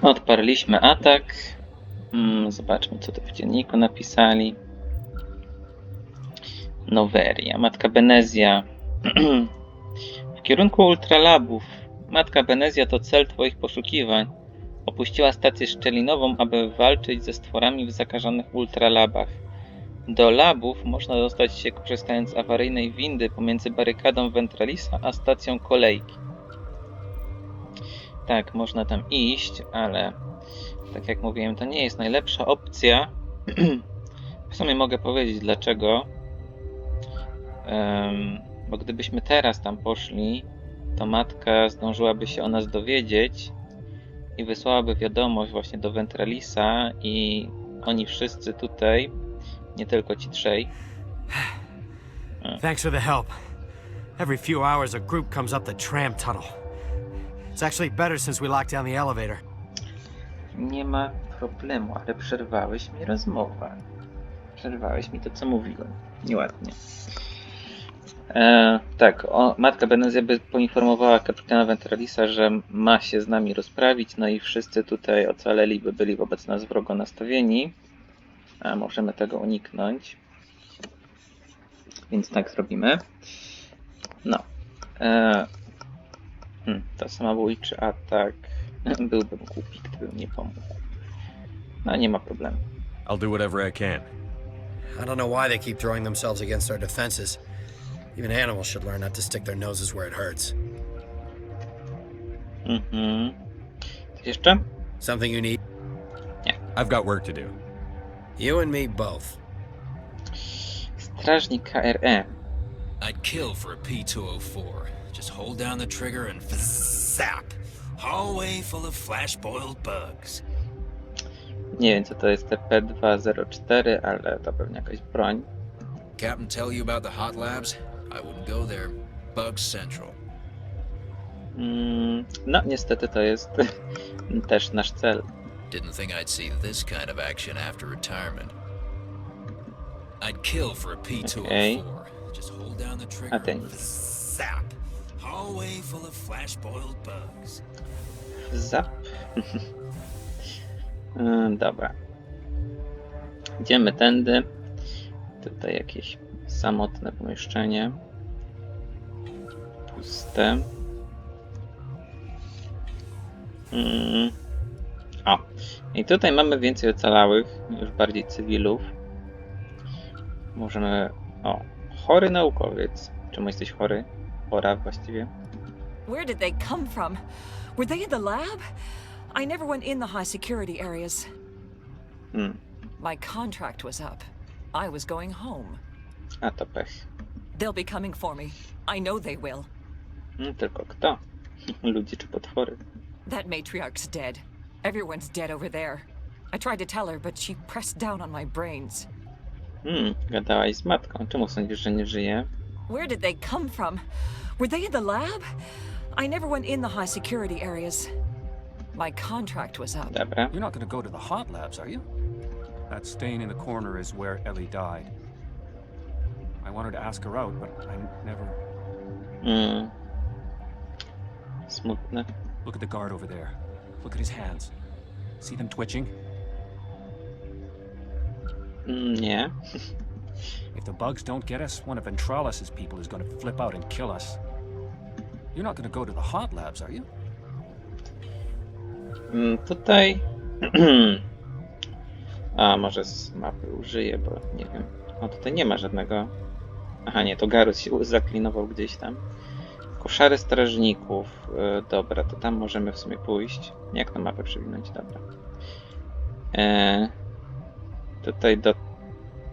Odparliśmy atak. Zobaczmy, co tu w dzienniku napisali. Noweria. Matka Benezja. W kierunku ultralabów. Matka Benezja to cel twoich poszukiwań. Opuściła stację szczelinową, aby walczyć ze stworami w zakażonych ultralabach. Do labów można dostać się korzystając z awaryjnej windy pomiędzy barykadą Ventralisa a stacją kolejki. Tak, można tam iść, ale tak jak mówiłem, to nie jest najlepsza opcja. W sumie mogę powiedzieć dlaczego. Bo gdybyśmy teraz tam poszli, to matka zdążyłaby się o nas dowiedzieć i wysłałaby wiadomość właśnie do Ventralisa i oni wszyscy tutaj, nie tylko ci trzej. Thanks for the help. Every few hours a group comes up the tram tunnel. It's actually better since we locked down the elevator. Nie ma problemu, ale przerwałeś mi rozmowę. Przerwałeś mi to, co mówiłem. Nieładnie. Tak, matka Benezja by poinformowała kapitana Ventralisa, że ma się z nami rozprawić, no i wszyscy tutaj ocaleli by byli wobec nas wrogo nastawieni, a możemy tego uniknąć, więc tak zrobimy. No, to samobójczy atak byłbym głupi, gdybym nie pomógł. No, nie ma problemu. I'll do whatever I can. I don't know why they keep throwing themselves against our defenses. Even animals should learn not to stick their noses where it hurts. Coś jeszcze? Something you need? I've got work to do. You and me both. Strażnik KRE. I'd kill for a P204. Just hold down the trigger and zap. Hallway full of flash-boiled bugs. Nie wiem, co to jest TP204, ale to pewnie jakaś broń. Captain tell you about the hot labs? I wouldn't go there. Bugs Central. No, niestety to jest też nasz cel. Didn't think I'd see this kind of action after retirement. I'd kill for a P204. Okay. Just hold down the trigger A ty and nic. zap. Hallway full of flash-boiled bugs. Zap. Dobra. Idziemy tędy. Tutaj jakieś samotne pomieszczenie. Puste. O. I tutaj mamy więcej ocalałych, już bardziej cywilów. Możemy... O. Chory naukowiec. Czemu jesteś chory? Chora właściwie. Where did they come from? Were they in the lab? I never went in the high security areas. My contract was up. I was going home. A to pech. They'll be coming for me. I know they will. Tylko kto? Ludzie czy potwory? That matriarch's dead. Everyone's dead over there. I tried to tell her, but she pressed down on my brains. Gadałaś z matką. Czemu sądzisz, że nie żyje? Where did they come from? Were they in the lab? I never went in the high security areas. My contract was up. Dobra. You're not going to go to the hot labs, are you? That stain in the corner is where Ellie died. I wanted to ask her out, but I never... Smutne. Look at the guard over there. Look at his hands. See them twitching? Nie. If the bugs don't get us, one of Ventralis's people is going to flip out and kill us. You're not going to go to the hot labs, are you? Tutaj... A, może z mapy użyję, bo nie wiem. O, tutaj nie ma żadnego... Aha, nie, to Garus się zaklinował gdzieś tam. Koszary strażników. Dobra, to tam możemy w sumie pójść. Jak tą mapę przewinąć? Dobra. Tutaj do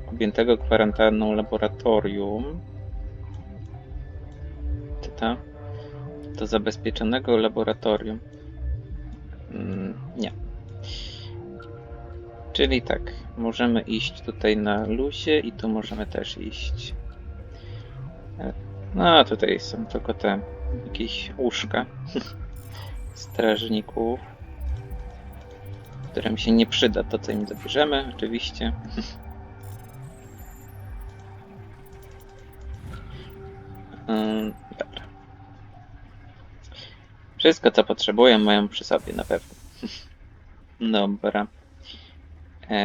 objętego kwarantanną laboratorium. Co to? Do zabezpieczonego laboratorium. Nie. Czyli tak, możemy iść tutaj na luzie i tu możemy też iść. No, tutaj są tylko te jakieś łóżka strażników, którym się nie przyda to, co im zabierzemy, oczywiście. Dobra. Wszystko, co potrzebują, mają przy sobie na pewno. Dobra.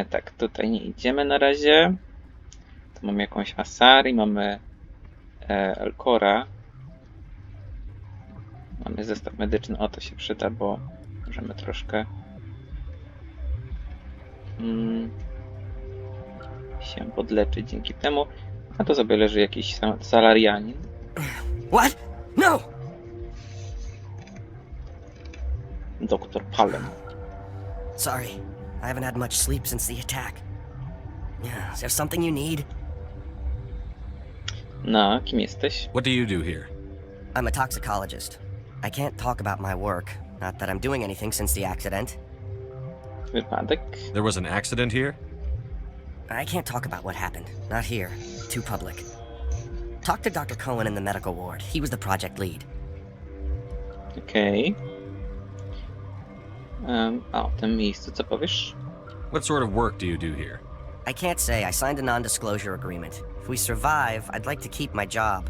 Tak, tutaj nie idziemy na razie. Tu mamy jakąś Asari, mamy Elcora. Mamy zestaw medyczny, o to się przyda, bo możemy troszkę się podleczyć dzięki temu. A to sobie leży jakiś salarianin. What? No! Doktor Palem. Sorry, I haven't had much sleep since the attack. Yeah, is there something you need? No, kim jesteś? What do you do here? I'm a toxicologist. I can't talk about my work. Not that I'm doing anything since the accident. Wypadek? There was an accident here? I can't talk about what happened. Not here. Too public. Talk to Dr. Cohen in the medical ward. He was the project lead. Okej. A o tym miejscu co powiesz? What sort of work do you do here? I can't say. I signed a non-disclosure agreement. If we survive, I'd like to keep my job.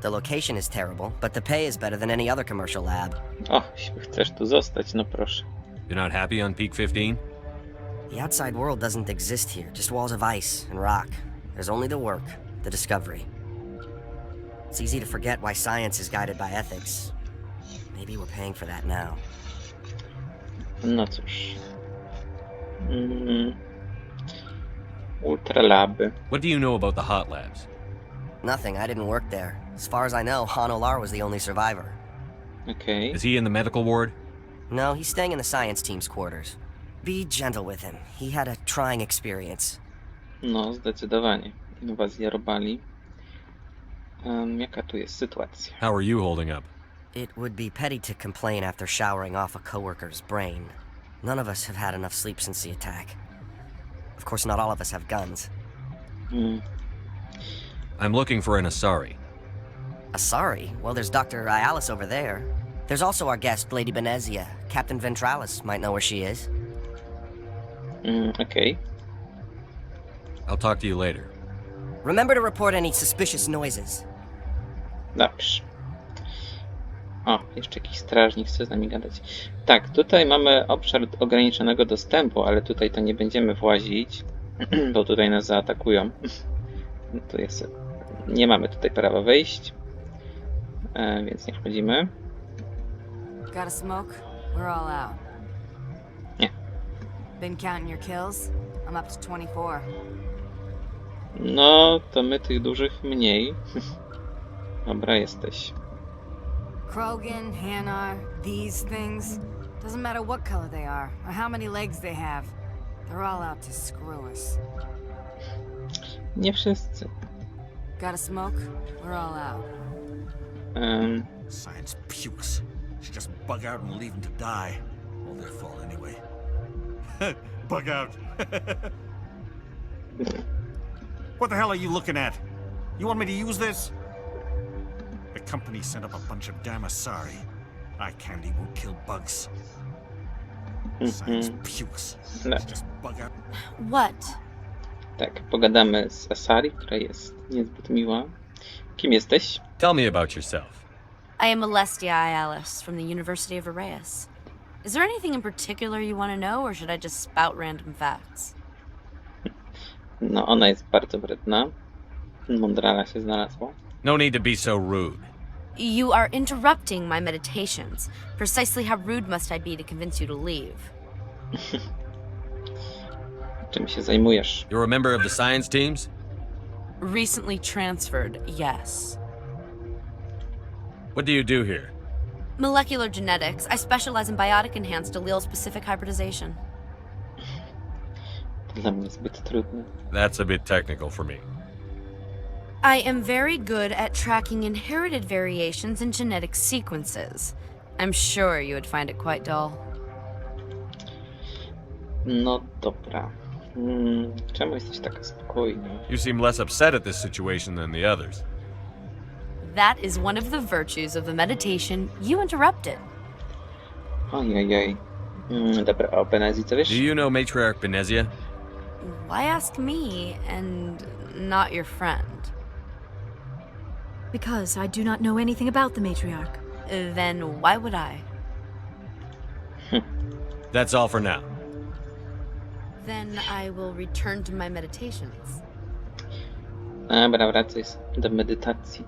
The location is terrible, but the pay is better than any other commercial lab. O, jeśli chcesz tu zostać, no proszę. You're not happy on Peak 15? The outside world doesn't exist here, just walls of ice and rock. There's only the work, the discovery. It's easy to forget why science is guided by ethics. Maybe we're paying for that now. No cóż. Ultralaby. What do you know about the hot labs? Nothing, I didn't work there. As far as I know, Han Olar was the only survivor. Okej. Is he in the medical ward? No, he's staying in the science team's quarters. Be gentle with him. He had a trying experience. No, zdecydowanie. Inwazja robali. Jaka tu jest sytuacja? How are you holding up? It would be petty to complain after showering off a coworker's brain. None of us have had enough sleep since the attack. Of course, not all of us have guns. I'm looking for an Asari. Asari? Well, there's Dr. Ayalis over there. There's also our guest, Lady Benezia. Captain Ventralis might know where she is. Okej. I'll talk to you later. Remember to report any suspicious noises. Dobrze. O, jeszcze jakiś strażnik chce z nami gadać. Tak, tutaj mamy obszar ograniczonego dostępu, ale tutaj to nie będziemy włazić, bo tutaj nas zaatakują. To jest... Nie mamy tutaj prawa wejść, więc nie wchodzimy. Got a smoke? We're all out. Nie. Been counting your kills? I'm up to 24. No, to my tych dużych mniej. Dobra, jesteś. Krogan, Hanar, these things. Doesn't matter what color they are, or how many legs they have. They're all out to screw us. Nie wszyscy. Got a smoke? We're all out. Science pukes. Should just bug out and leave them to die. All their fault anyway. Bug out. What the hell are you looking at? You want me to use this? The company sent up a bunch of damn Asari. Eye candy won't kill bugs. Science pukes. No. Should just bug out. What? Tak, pogadamy z Asari, która jest niezbyt miła. Kim jesteś? Tell me about yourself. I am Alestia Ayalis from the University of Arraius. Is there anything in particular you want to know, or should I just spout random facts? No, ona jest bardzo wredna. Mądrala się znalazła. No need to be so rude. You are interrupting my meditations. Precisely how rude must I be to convince you to leave? Czym się zajmujesz? You're a member of the science teams? Recently transferred, yes. What do you do here? Molecular genetics. I specialize in biotic-enhanced allele-specific hybridization. To dla mnie zbyt trudne. That's a bit technical for me. I am very good at tracking inherited variations in genetic sequences. I'm sure you would find it quite dull. No dobra. Czemu jesteś taka spokojna? You seem less upset at this situation than the others. That is one of the virtues of the meditation you interrupted. Ojojoj. Dobra, o Benezji co wiesz? Do you know Matriarch Benezia? Why ask me and not your friend? Because I do not know anything about the matriarch. Then why would I? That's all for now. Then I will return to my meditations. Dobra, wracaj do medytacji.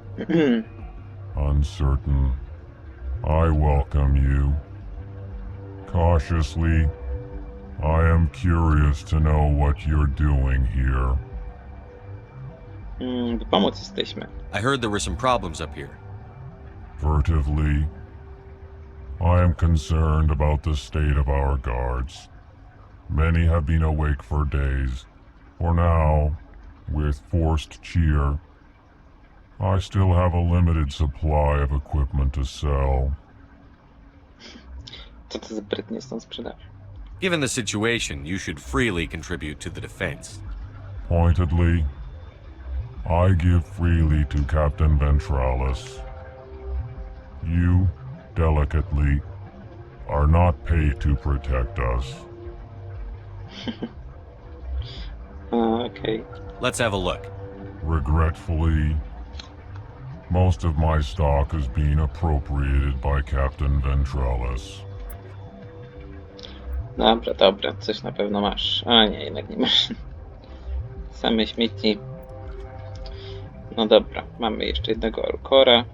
Uncertain. I welcome you. Cautiously, I am curious to know what you're doing here. By pomóc jesteśmy. I heard there were some problems up here. Furtively, I am concerned about the state of our guards. Many have been awake for days. For now, with forced cheer, I still have a limited supply of equipment to sell. Co to za brytnie z tą sprzedaż? Given the situation, you should freely contribute to the defense. Pointedly, I give freely to Captain Ventralis. You, delicately, are not paid to protect us. Okay. Let's have a look. Regretfully, most of my stock is being appropriated by Captain Ventralis. Dobra, dobra, coś na pewno masz. A nie, jednak nie masz. Same śmieci. No dobra, mamy jeszcze jednego Alcora.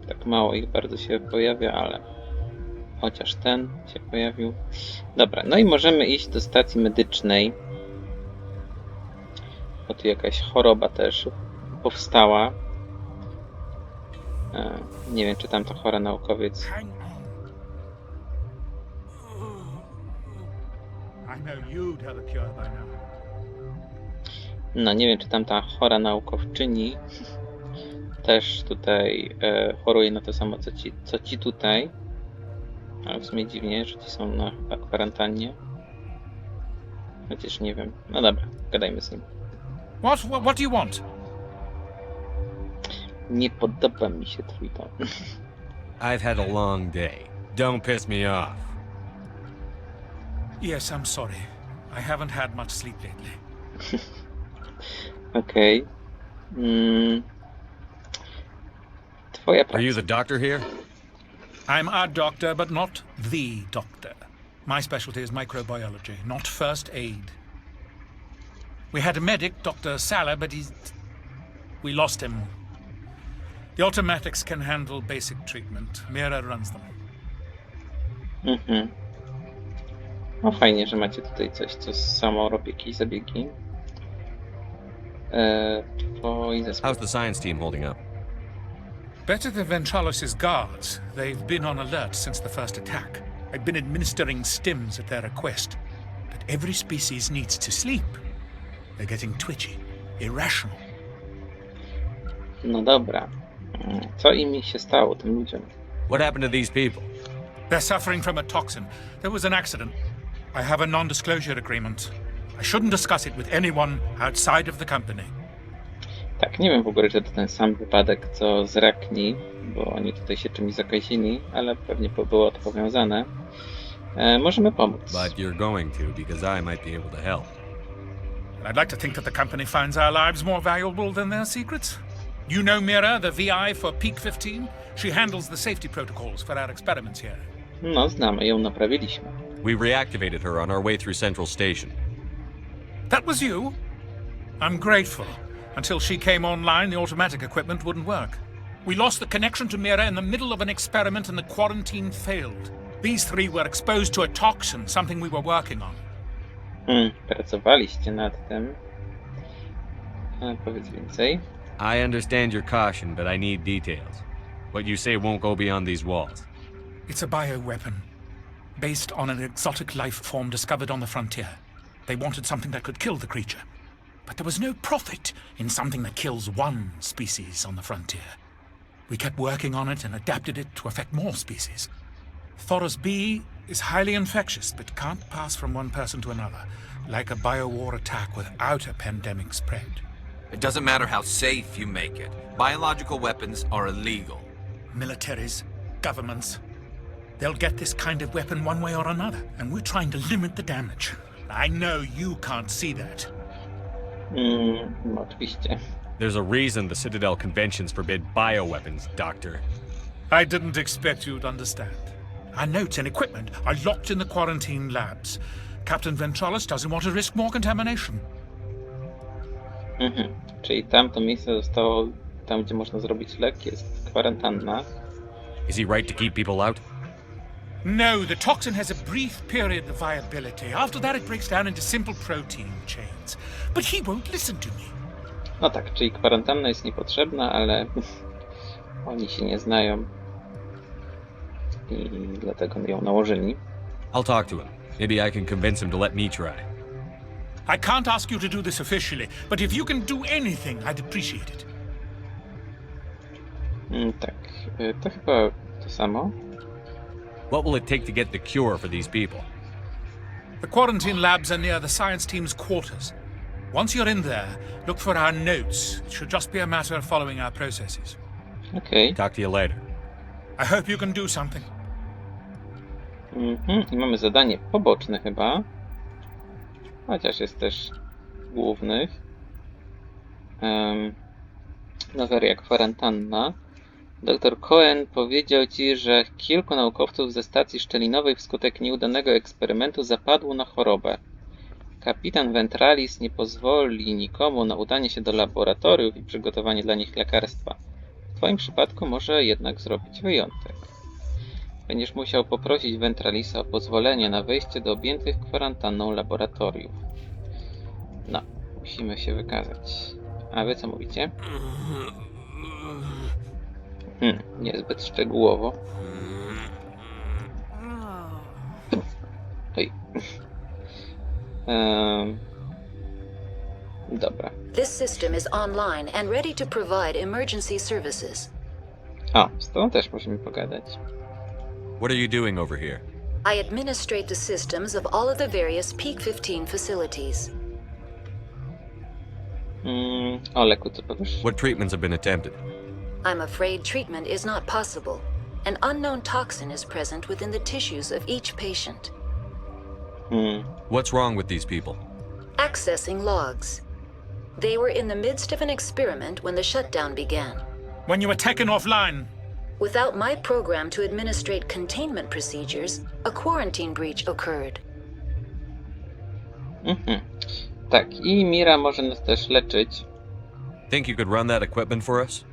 Tak mało ich bardzo się pojawia, ale chociaż ten się pojawił. Dobra, no i możemy iść do stacji medycznej. Bo tu jakaś choroba też powstała. Nie wiem, czy tam to chora naukowiec. No nie wiem, czy tam ta chora naukowczyni też tutaj choruje na to samo, co ci tutaj. Ale w sumie dziwnie, że ci są na kwarantannie. Chociaż nie wiem. No dobra, gadajmy z nim. What do you want? Nie podoba mi się twój ton. I've had a long day. Don't piss me off. Yes, I'm sorry. I haven't had much sleep lately. Okej. Twoja praca. Are you the doctor here? I'm a doctor, but not the doctor. My specialty is microbiology, not first aid. We had a medic, Dr. Salah, but we lost him. The automatics can handle basic treatment. Mira runs them. No fajnie, że macie tutaj coś, co samo robi jakieś zabiegi. Twoi zespół. How's the science team holding up? Better than Ventralis' guards. They've been on alert since the first attack. I've been administering stims at their request. But every species needs to sleep. They're getting twitchy, irrational. No dobra. Co im się stało, tym ludziom? What happened to these people? They're suffering from a toxin. There was an accident. I have a non-disclosure agreement. I shouldn't discuss it with anyone outside of the company. Tak, nie wiem w ogóle, czy to ten sam wypadek, co z Rakni, bo oni tutaj się czymś zakazili, ale pewnie było to powiązane. Możemy pomóc. But you're going to, because I might be able to help. I'd like to think that the company finds our lives more valuable than their secrets. You know Mira, the VI for Peak 15? She handles the safety protocols for our experiments here. No, znamy, ją naprawiliśmy. We reactivated her on our way through Central Station. That was you? I'm grateful. Until she came online, the automatic equipment wouldn't work. We lost the connection to Mira in the middle of an experiment and the quarantine failed. These three were exposed to a toxin, something we were working on. Pracowaliście nad tym. Powiedz więcej. I understand your caution, but I need details. What you say won't go beyond these walls. It's a bioweapon, based on an exotic life form discovered on the frontier. They wanted something that could kill the creature. But there was no profit in something that kills one species on the frontier. We kept working on it and adapted it to affect more species. Thoros B is highly infectious, but can't pass from one person to another, like a biowar attack without a pandemic spread. It doesn't matter how safe you make it. Biological weapons are illegal. Militaries, governments, they'll get this kind of weapon one way or another, and we're trying to limit the damage. I know you can't see that. No, oczywiście. There's a reason the Citadel conventions forbid bioweapons, Doctor. I didn't expect you'd understand. Our notes and equipment are locked in the quarantine labs. Captain Ventralis doesn't want to risk more contamination. Czyli tamto miejsce zostało, tam gdzie można zrobić lek, jest kwarantanna. Is he right to keep people out? No, the toxin has a brief period of viability. After that it breaks down into simple protein chains. But he won't listen to me. No tak, czyli kwarantanna jest niepotrzebna, ale oni się nie znają i dlatego ją nałożyli. I'll talk to him. Maybe I can convince him to let me try. I can't ask you to do this officially, but if you can do anything, I'd appreciate it. Tak, to chyba to samo. What will it take to get the cure for these people? The quarantine labs are near the science team's quarters. Once you're in there, look for our notes. It should just be a matter of following our processes. Okay. Talk to you later. I hope you can do something. I mamy zadanie poboczne chyba. Chociaż jest też głównych. Noweria kwarantanna. Dr Cohen powiedział ci, że kilku naukowców ze stacji szczelinowej wskutek nieudanego eksperymentu zapadło na chorobę. Kapitan Ventralis nie pozwoli nikomu na udanie się do laboratoriów i przygotowanie dla nich lekarstwa. W twoim przypadku może jednak zrobić wyjątek. Będziesz musiał poprosić Ventralisa o pozwolenie na wejście do objętych kwarantanną laboratoriów. No, musimy się wykazać. A wy co mówicie? Niezbyt szczegółowo. Oj. Dobra. This system is online and ready to provide emergency services. O, z tą też musimy pogadać. What are you doing over here? I administrate the systems of all of the various Peak 15 facilities. O leku co powiesz? What treatments have been attempted? I'm afraid treatment is not possible. An unknown toxin is present within the tissues of each patient. What's wrong with these people? Accessing logs. They were in the midst of an experiment when the shutdown began. When you were taken offline. Without my program to administrate containment procedures, a quarantine breach occurred. Tak, i Mira może nas też leczyć. Think you could run that equipment for us?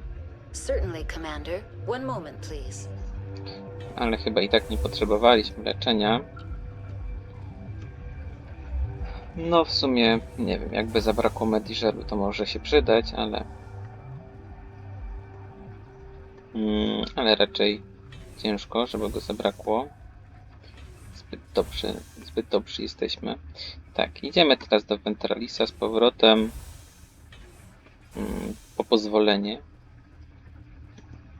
Certainly, Commander. One moment, please. Ale chyba i tak nie potrzebowaliśmy leczenia. No w sumie, nie wiem, jakby zabrakło Mediżeru, to może się przydać, ale raczej ciężko, żeby go zabrakło. Zbyt dobrzy jesteśmy. Tak, idziemy teraz do Ventralisa z powrotem po pozwolenie.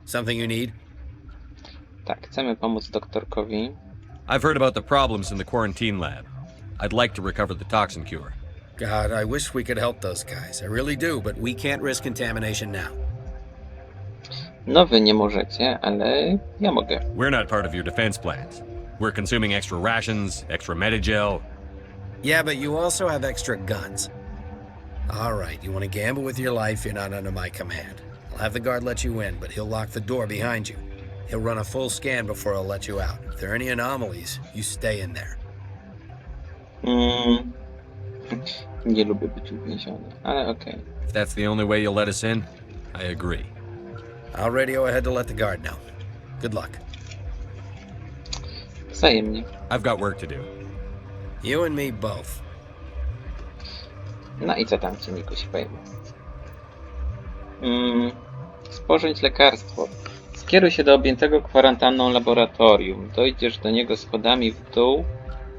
Something you need? Tak, chcemy pomóc doktorkowi. I've heard about the problems in the quarantine lab. I'd like to recover the toxin cure. God, I wish we could help those guys. I really do, but we can't risk contamination now. No wy nie możecie, ale ja mogę. We're not part of your defense plans. We're consuming extra rations, extra Medigel. Yeah, but you also have extra guns. All right, you want to gamble with your life, you're not under my command. I'll have the guard let you in, but he'll lock the door behind you. He'll run a full scan before he'll let you out. If there are any anomalies, you stay in there. Nie lubię być uwięziony, ale okej. If that's the only way you'll let us in, I agree. I'll radio ahead to let the guard know. Good luck. Wzajemnie. I've got work to do. You and me both. No i co tam ci, Niku, się pojawia? Spożyć lekarstwo. Skieruj się do objętego kwarantanną laboratorium. Dojdziesz do niego schodami w dół.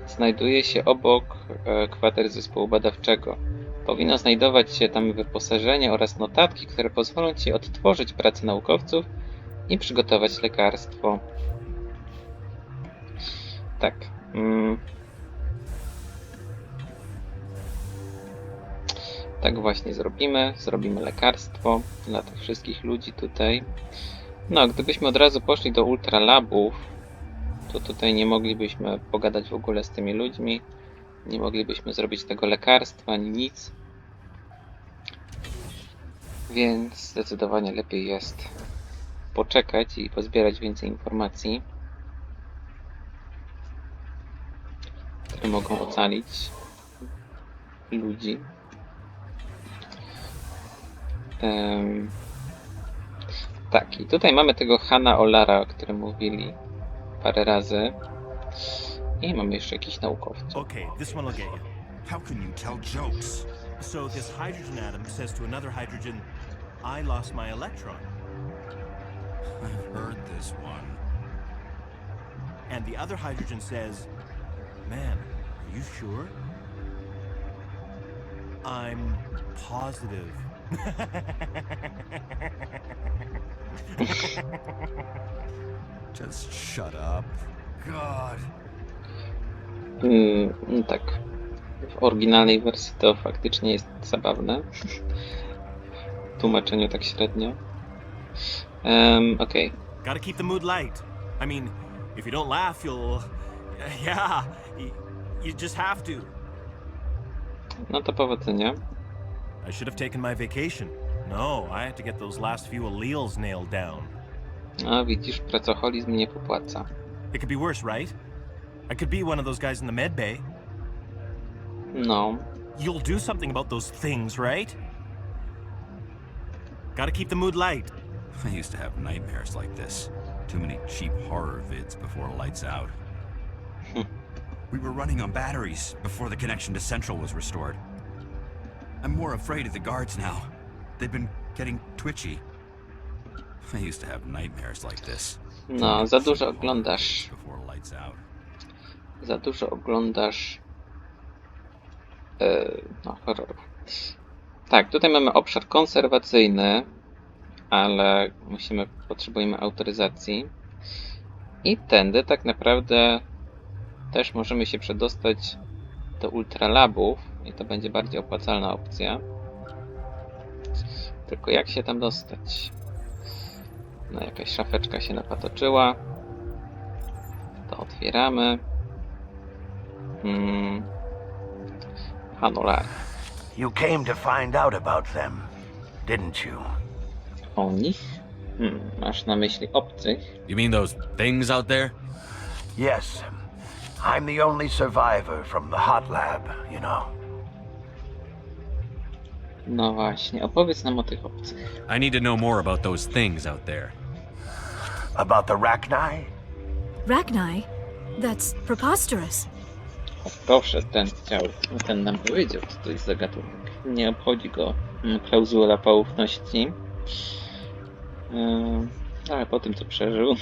Znajduje się obok kwater zespołu badawczego. Powinno znajdować się tam wyposażenie oraz notatki, które pozwolą ci odtworzyć pracę naukowców i przygotować lekarstwo. Tak. Tak właśnie zrobimy. Zrobimy lekarstwo dla tych wszystkich ludzi tutaj. No, gdybyśmy od razu poszli do ultralabów, to tutaj nie moglibyśmy pogadać w ogóle z tymi ludźmi. Nie moglibyśmy zrobić tego lekarstwa, ani nic. Więc zdecydowanie lepiej jest poczekać i pozbierać więcej informacji. które mogą ocalić ludzi. Tak, i tutaj mamy tego Hanna Olara, o którym mówili parę razy. I mamy jeszcze jakichś naukowców. Okay, this one will get you. How can you tell jokes? So this hydrogen atom says to another hydrogen, I lost my electron. I've heard this one. And the other hydrogen says, man, are you sure? I'm positive. Just shut up. God. Tak. W oryginalnej wersji to faktycznie jest zabawne. W tłumaczeniu tak średnio. Okej. Gotta keep the mood light. I mean, if you don't laugh, you'll... Yeah, you just have to. No to powodzenia. I should have taken my vacation. No, I had to get those last few alleles nailed down. No widzisz, pracoholizm nie popłaca. It could be worse, right? I could be one of those guys in the med bay. No. You'll do something about those things, right? Gotta keep the mood light. I used to have nightmares like this. Too many cheap horror vids before lights out. We were running on batteries before the connection to Central was restored. I'm more afraid of the guards now. They've been getting twitchy. I used to have nightmares like this. No, za dużo oglądasz. Before lights out. Za dużo oglądasz horrorów. Tak, tutaj mamy obszar konserwacyjny, ale potrzebujemy autoryzacji. I tędy tak naprawdę też możemy się przedostać do ultralabów i to będzie bardziej opłacalna opcja. Tylko jak się tam dostać? No, jakaś szafeczka się napatoczyła. To otwieramy. Hanolar. You came to find out about them, didn't you? O nich? Masz na myśli obcych? You mean those things out there? Yes. I'm the only survivor from the hot lab, you know. No właśnie, opowiedz nam o tych obcych. I need to know more about those things out there. About the Rachni? Rachni? That's preposterous. O, proszę, ten nam powiedział, co to jest za gatunek. Nie obchodzi go klauzula poufności. Ale po tym, co przeżył,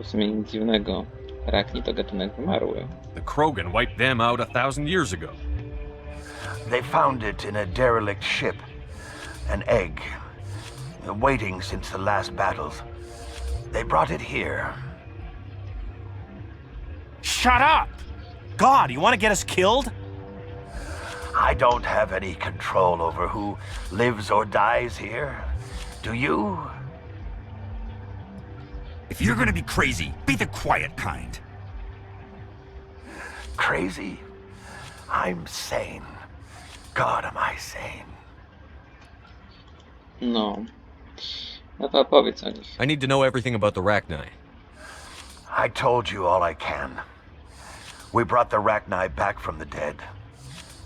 w sumie nic dziwnego. Rachni to gatunek wymarły. The Krogan wiped them out 1,000 years ago. They found it in a derelict ship. An egg. Waiting since the last battles. They brought it here. Shut up! God, you want to get us killed? I don't have any control over who lives or dies here. Do you? If you're gonna be crazy, be the quiet kind. Crazy? I'm sane. God, am I sane. No. No to opowiedz o nich. I need to know everything about the Rachni. I told you all I can. We brought the Rachni back from the dead.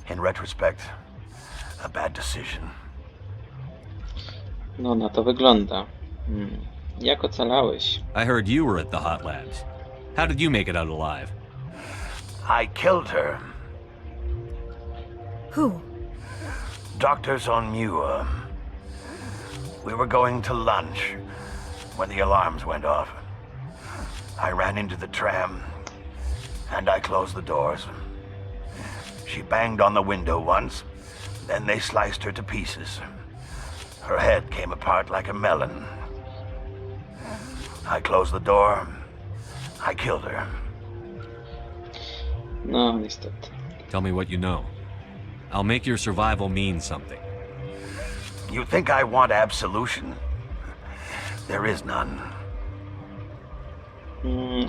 In retrospect, a bad decision. No, na to wygląda. Jak ocalałeś? I heard you were at the hot labs. How did you make it out alive? I killed her. Who? Doctors on Muir. We were going to lunch when the alarms went off. I ran into the tram, and I closed the doors. She banged on the window once, then they sliced her to pieces. Her head came apart like a melon. I closed the door. I killed her. No, niestety. Tell me what you know. I'll make your survival mean something. You think I want absolution? There is none.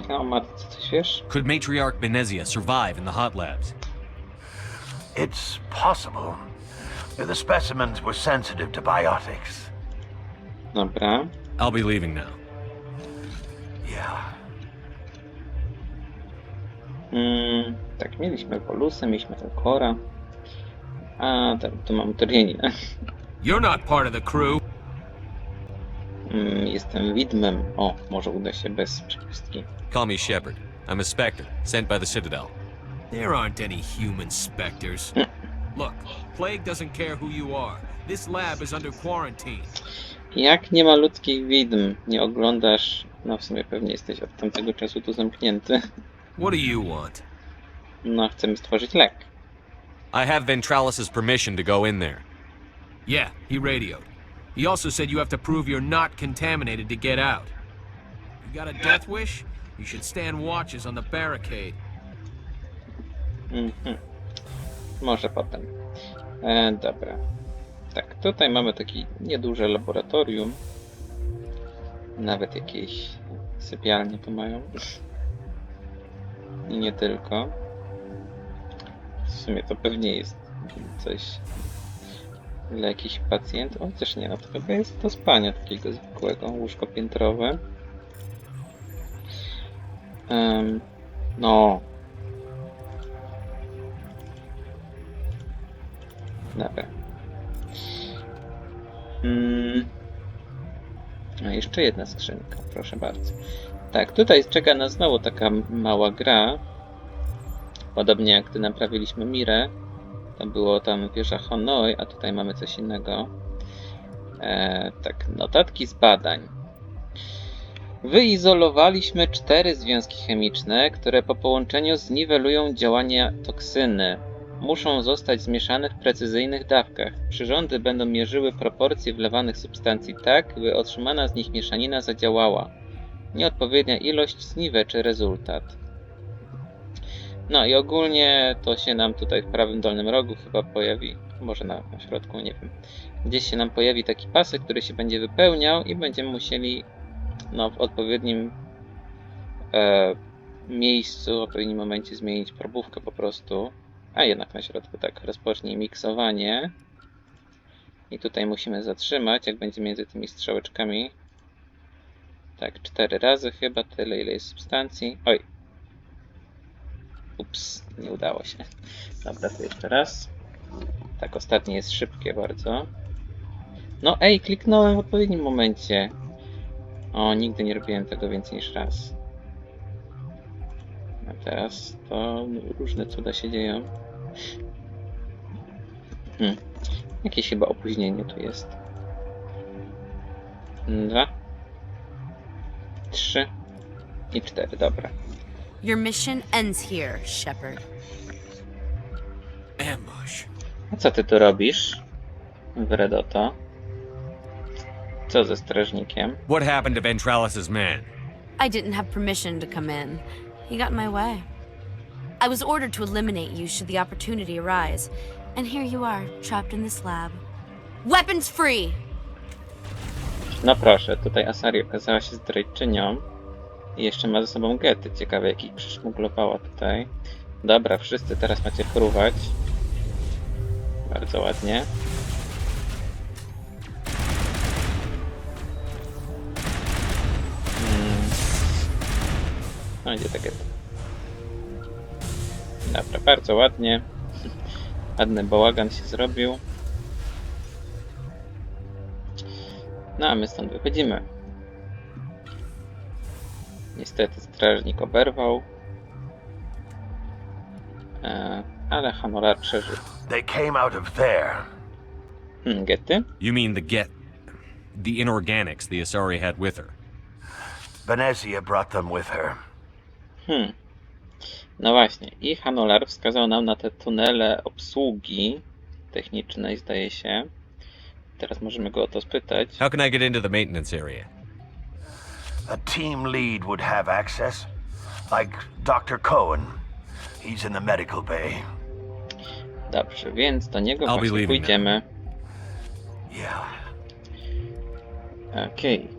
O matce, coś wiesz? Could Matriarch Benezia survive in the hot labs? It's possible. The specimens were sensitive to biotics. Dobra. I'll be leaving now. Yeah. Tak, mieliśmy Wolusę, mieliśmy Elkora. A, tu mam Tyrieninę. You're not part of the crew. Jestem widmem. O, może uda się bez przepustki. Call me Shepard. I'm a Spectre, sent by the Citadel. There aren't any human specters. Look, Plague doesn't care who you are. This lab is under quarantine. Jak nie ma ludzkich widm, nie oglądasz... No w sumie pewnie jesteś od tamtego czasu tu zamknięty. What do you want? No, chcemy stworzyć lek. I have Ventralis's permission to go in there. Yeah, he radioed. He also said you have to prove you're not contaminated to get out. You got a death wish? You should stand watches on the barricade. Może potem. Dobra. Tak, tutaj mamy takie nieduże laboratorium. Nawet jakieś sypialnie tu mają. I nie tylko. W sumie to pewnie jest coś dla jakichś pacjentów. Chociaż nie, no to chyba jest do spania takiego zwykłego, łóżko piętrowe. No. Dobra. A jeszcze jedna skrzynka, proszę bardzo. Tak, tutaj czeka nas znowu taka mała gra. Podobnie jak gdy naprawiliśmy Mirę. To było tam wieża Hanoi, a tutaj mamy coś innego. Tak, notatki z badań. Wyizolowaliśmy 4 związki chemiczne, które po połączeniu zniwelują działanie toksyny. Muszą zostać zmieszane w precyzyjnych dawkach. Przyrządy będą mierzyły proporcje wlewanych substancji tak, by otrzymana z nich mieszanina zadziałała. Nieodpowiednia ilość zniweczy rezultat. No i ogólnie to się nam tutaj w prawym dolnym rogu chyba pojawi, może na środku, nie wiem. Gdzieś się nam pojawi taki pasek, który się będzie wypełniał i będziemy musieli w odpowiednim miejscu, w odpowiednim momencie zmienić probówkę po prostu. A jednak na środku, tak, rozpocznij miksowanie. I tutaj musimy zatrzymać, jak będzie między tymi strzałeczkami. Tak, 4 razy chyba, tyle ile jest substancji. Oj. Ups, nie udało się. Dobra, to jeszcze raz. Tak, ostatnie jest szybkie bardzo. No ej, kliknąłem w odpowiednim momencie. O, nigdy nie robiłem tego więcej niż raz. A teraz to różne cuda się dzieją. Jakieś chyba opóźnienie tu jest. 2, 3 i 4, dobra. Your mission ends here, Shepard. Ambush. A co ty tu robisz, Wredoto? Co ze strażnikiem? What happened to Ventralis's man? I didn't have permission to come in. He got in my way. I was ordered to eliminate you should the opportunity arise. And here you are, trapped in this lab. Weapons free! No proszę, tutaj Asari okazała się zdrajczynią. I jeszcze ma ze sobą gety. Ciekawe, jak ich przyszmuglowała tutaj. Dobra, wszyscy teraz macie fruwać. Bardzo ładnie. No idzie te gety. Dobra, bardzo ładnie. Ładny bałagan się zrobił. No a my stąd wychodzimy. Niestety strażnik oberwał. Ale Hanolar przeżył. They came out of there. Gety? You mean the inorganics the Asari had with her? Venezia brought them with her. No właśnie. I Hanolar wskazał nam na te tunele obsługi technicznej, zdaje się. Teraz możemy go o to spytać. How can I get into the maintenance area? A team lead would have access. Like Dr. Cohen. He's in the medical bay. Dobrze, więc do niego właśnie pójdziemy. Yeah. Okej.